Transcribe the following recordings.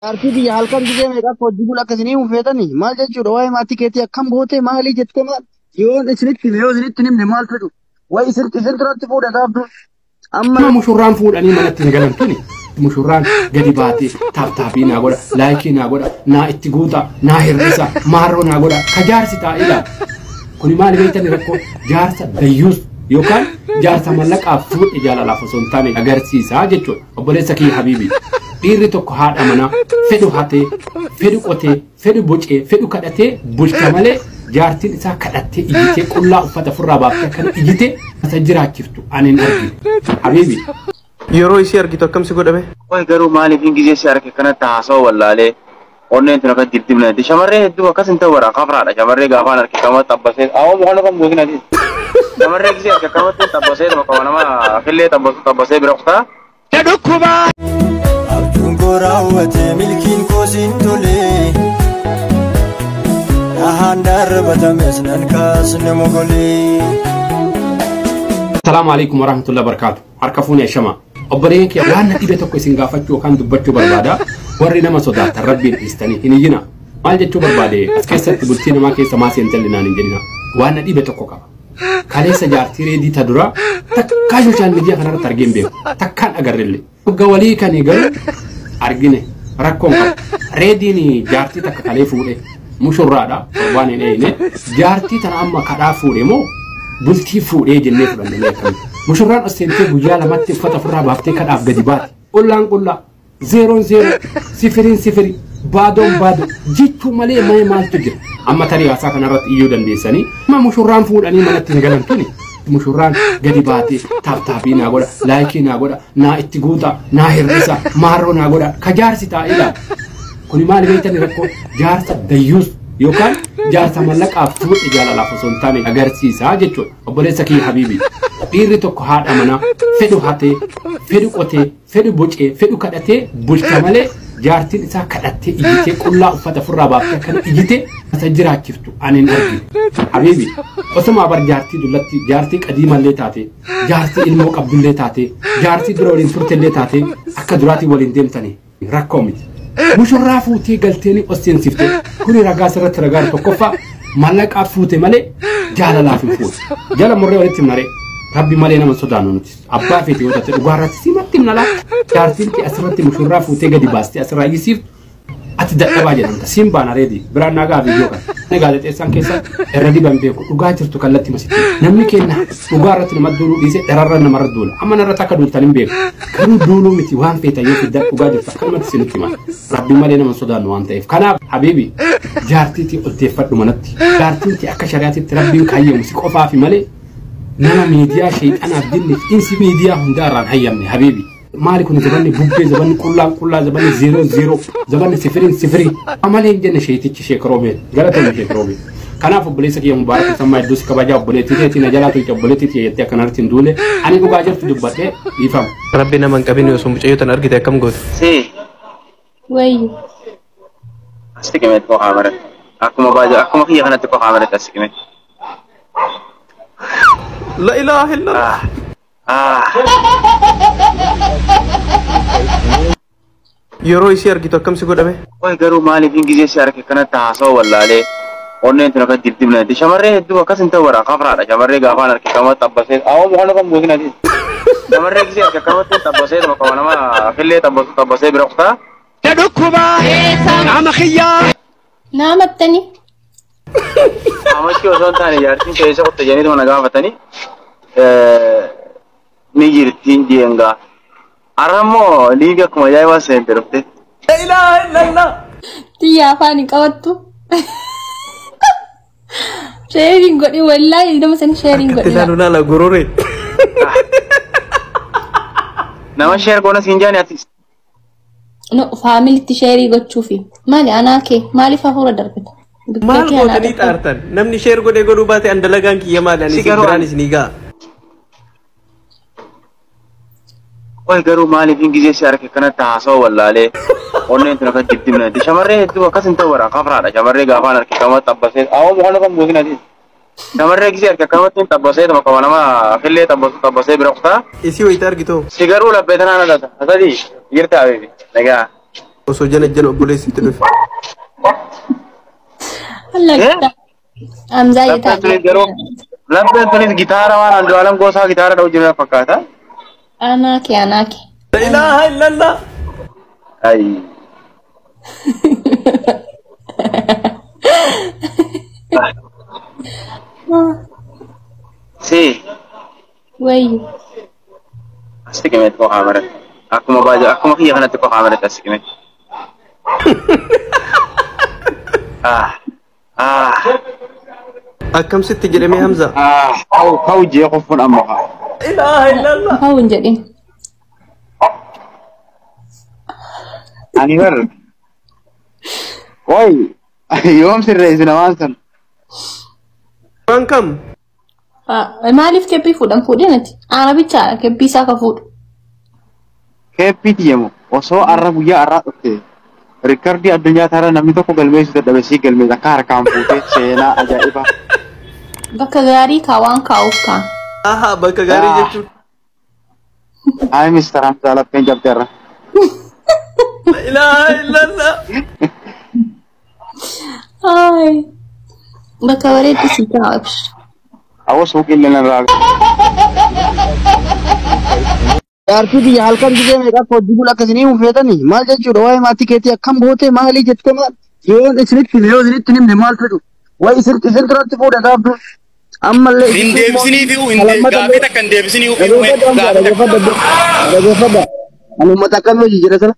Artii biyya halkan gisee meeqaa hojii bula akkasii mufeetanii maal jechuudha waa'ee maatii keetii akkam goote maalii jettee maal yoo isinitti himne maal fedhu waa'ee isin duratti fuudha gaabdu amma mushurraan fuudhanii manatti hin galantuni mushurraan gadi baatee taaptaabii naa godha laayikii naa godha naa itti guuta naa hir'isa maarroo naa godha ka jaarsi taa'eedha kuni maali beektani rakkoo jaarsa dayyuus yookaan jaarsa mallaqaaf fuudhe jaalalaaf osoo hin taane agarsiisaa jechuudha obboleessa kiyya habiibii. dhiirri tokko haadha manaa fedhu hatee fedhu qotee fedhu bocee fedhu kadhatee bulcha malee jaartiin isaa kadhattee ijjitee qullaa uffata furraa baaftee akkana ijjitee isa jiraachiftu ani hin argine habiibi. Yeroo isii argitu akkamsi godhame? Way garuu maaliif hin gizee si arge kanatti haasa'u wallaalee onneen tun akka dibdibneeti shamarree hedduu akkas hin ta'u warra kafraadha shamarree gaafaan arge kamatti xabbasee awwa mukaan kan buusinati shamarree gizee arge kamatti xabbasee bakka nama fillee xabbasee bira kutaa. Dhukkuba. Raawwate milkiin koosiin tolee dhahaan darbatames nan kaasne mogolee. Assalaamu alaikum warahmatullahi wabarakatuh. Harka fuunee shama. Obboleen kiyya waan na dhibe tokko isin gaafachuu yookaan dubbachuu barbaada. Warri nama sodaatan rabbiin dhiistanii hin iyyina. Maal jechuu barbaade as keessatti bultii namaa keessa maa seentan linaan hin jedhina. Waan na dhibe tokko qaba. Kaleessa jaartii reedii ta dura takkaa sooshaal miidiyaa kanarratti argee hin beeku. Takkaan agarrellee. Hogga walii kan garuu argine rakkoon qabu reediin jaartii takka kalee fuudhe mushurraadha waan hin eeyne jaartii tana amma kadhaa fuudhe moo bultii fuudhee jennee fudhannee akkamitti mushurraan osteentee guyyaa lamatti uffata furraa baaftee kadhaaf gadi baate qullaan qullaa 00 0 baadoon baado jechuu malee mee maaltu jira amma tarii haasaa kanarratti iyyuu dandeessanii amma mushurraan fuudhanii manatti hin galantuni mushurraan gadi baatee taaptaabii naa godha laayikii naa godha naa itti guuta naa hir'isa maarroo naa godha ka jaarsi taa'eedha kuni maali beektani rakkoo jaarsa dayyuus yookaan jaarsa mallaqaaf fuudhe jaalalaaf osoo hin taane agarsiisaa jechuudha obboleessa kiyya habiibii dhiirri tokko haadha manaa fedhu hatee fedhu qotee fedhu bocee fedhu kadhatee bulcha malee jaartiin isaa kadhattee ijjitee qullaa uffata furraa baaftee akkana ijjitee isa jiraachiftu ani hin argine habiibi osuma bar jaartii dullatti jaartii qadiimallee taate jaartii ilmoo qabdullee taate jaartii dura waliin turtellee taate akka duraatii waliin deemtanii rakkoo miti mushurraa fuutee galteeni osteensifte kuni ragaa sirratti ragaa tokkoffaa mallaqaaf fuute malee jaalalaaf hin fuute jala murree walitti maree rabbi malee nama sodaannu nuti abbaa feete yoo taate dhugaarratti simatti himnala jaartiin kee asirratti mushurraa fuutee gadi baastee asirraa iyyisiiftu ati dadhabaa jedhamta siin baana reedi biraan naagaa viidiyoo kana ani gaazexeessaan keessa irra diban beeku dhugaa jirtu kallatti masitti namni kenna dhugaa irratti nama duuluu dhiisee dhararra namarra duula amma narratti akka duultan hin beeku garuu duuluu miti waan feetan yoo fidda dhugaa jirtu akkanumatti isinitti himan rabbi malee nama sodaannu waan ta'eef kanaaf habiibi jaartiitii olteeffadhu manatti jaartiitii akka shari'aatitti rabbiin kaayyamu si qofaafi malee nama miidiyaa shayxanaaf jinniif insi miidiyaa hundaarraan hayyamne habiibi maali kun zabanni bubbee zabanni qullaa zabanni 00 zabanni 0 amalee hin jenne shaytichi sheekroobe galatoon sheekroobe kanaaf obboleessa kiyya mubaarak sammaa iddoo si kabajaa obboleettii teetii na jalaatu itti obboleettii tiyya jettee akkanarratti hin duule ani dhugaa jirtu dubbadhee dhiifama. Rabbi nama hin qabine osoo mucayyootan argite akkam goote? Si. Wayyu. Asikimet koo haamare akkuma kiyya kanatti koo haamare asikimet. La ilaha illallah. Yeroo isii argitu akkamsi godhame? Way garuu maaliif hin gizee si arge kanatti haasa'u wallaalee onneen tun akka dibdibneeti shamarree hedduu akkas hin ta'u warra kafraadha shamarree gaafaan arge kamatti xabbasee awwa mukaan kan buusinati shamarree gizee arge kamatti xabbasee bakka nama fillee xabbasee bira kutaa. Dhukkuba. Nama khiyyaa. Naamattani. Amachii osoo hin taane jaartiin keessa qotte janiituma na gaafatanii ni jirtiin jeengaa. Aramoo liiga akkuma ajaa'ibaa seente dhufte. La ilaha illallah. Xiyyaa afaan hin qabattu. Sheeriin godhi wallaahi nama sani sheeriin godhi. Ilaalu laala gorore. Nama sheer goona siin jaani atis. No faamilitti sheerii gochuufi maali anaa kee maaliif hafuura darbita? Maal gootanii xaartan namni sheer godhee godhuu baate an dalagaan kiyya maali ani biraan isinii gaa. Way garuu maaliif hin gizee si arge kanatti haasa'u wallaalee onneen tun akka dibdibneeti shamarree hedduu akkas hin ta'u warra kafraadha shamarree gaafaan arge kamatti xabbasee awwa mukaan kan buusinati shamarree gizee arge kamatti xabbasee bakka nama fillee xabbasee bira kutaa. Isii wayita argitu. Si garuu labbee tanaan alata asadi jirta habiibi nagaa. osoo janajjan obboleessitti dhufe. Allah Amzaa Labbeen tunis gitaara waan Andu'aalam Goosaa gitaara dha'u jira fakkaata. Anaake. La ilaha illallah. Ay. Si. Wayyu. Aslikimet ko kamera. Akkuma kiyya kanatti ko kamera aslikimet. Akkam sitti jedhame Hamza. Kau jee qofun amma ka. La ilaha illallah. Hawun jedhin. Ani bar. Oi. Yoom sirreessi namaan san. Waan kam? Maaliif keppii fuudhan ati? Ana bicha keppii isaa ka fuudhu. Keppii tiyyamu osoo arra guyyaa arraa dhufte. Riikardii addunyaa taara namni tokko galmeessu dadhabe sii galmeessa akka harkaan fuutee seenaa ajaa'ibaa. Bakka gaarii kaawwan kaa'uuf kaan. Aha bakka gaarii jechuun. Ay Mr. Hamza lapheen jabdeerra. La ilaha illallah. Ay. Bakka bareetti si kaa'u. Awwa suuqiin lana raaga. Yaartii biyya halkan gisee meeqa hojii bula akkasii mufeetanii maal jechuudha waa'ee maatii keetii akkam goote maalii jettee maal yoo isinitti nimne maal fedhu waa'ee isin duratti fuudha gaafdu ammallee hin deebisanii fi hin gaafii takka hin deebisanii dhageeffadha ani uummata akkamii hojii jira sana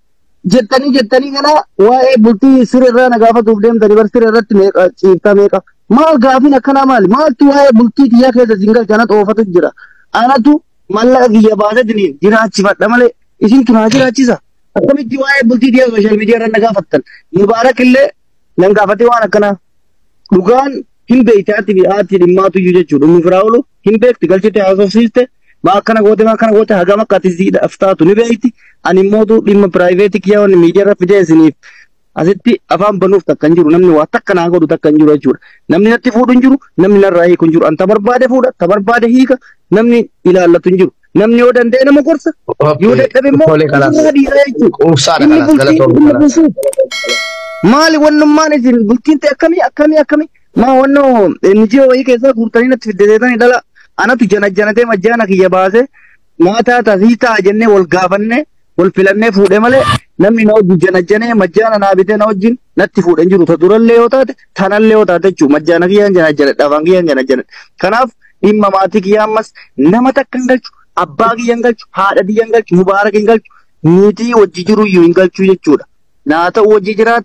jettanii kana waa'ee bultii sirrirraa na gaafatuuf deemtanii bar sirrirratti meeqa ciiftaa meeqa maal gaafiin akkanaa maali maaltu waa'ee bultii xiyyaa keessa singal kana xoofatu jira anatu mallaqa kiyya baasatiniin jiraachifadha malee isin tunaa jiraachisa akkamitti waa'ee bultii xiyyaa sooshaal miidiyaa irra na gaafattan mubaarak illee nan gaafatee waan akkanaa dhugaan hin beekte ati dhimmaatu iyyuu jechuudha inni firaa oolu hin beekti galchite haasofsiiste maa akkana goote hagam akka ati siidhaaf taatu ni beekti ani immootu dhimma piraayiveetii kiyyaa waan miidiyaa irra fidee isiniif asitti afaan banuuf takka hin jiru namni waa takka naa godhu takka hin jiru jechuudha namni natti fuudhu hin jiru namni narraa hiiku hin jiru anta barbaade fuudha ta barbaade hiika namni ilaallatu hin jiru namni yoo danda'e nama gorsa yoo dadhabe immoo dhiiraa jechuudha maali wannummaan isin bultiin ta'e akkamii maa wannoo NGO wayii keessaa guurtanii natti fiddeetanii dhala anatu janajjanatee majjaana kiyya baase maataa tasii ta'a jennee wal gaafannee wal filannee fuudhee malee namni na wajjin janajjanee majjaana naa bitee na wajjin natti fuudhan jiru ta durallee yoo taate tanallee yoo taate jechuudha majjaana kiyyaan janajjane dhabaan kiyyaan janajjane kanaaf dhimma maatii kiyyaa ammas nama takka hin galchu abbaa kiyya hin galchu haadha kiyya hin galchu mubaarak hin galchu niitii wajji jiru iyyuu hin galchu jechuudha naa ta'u wajji jiraat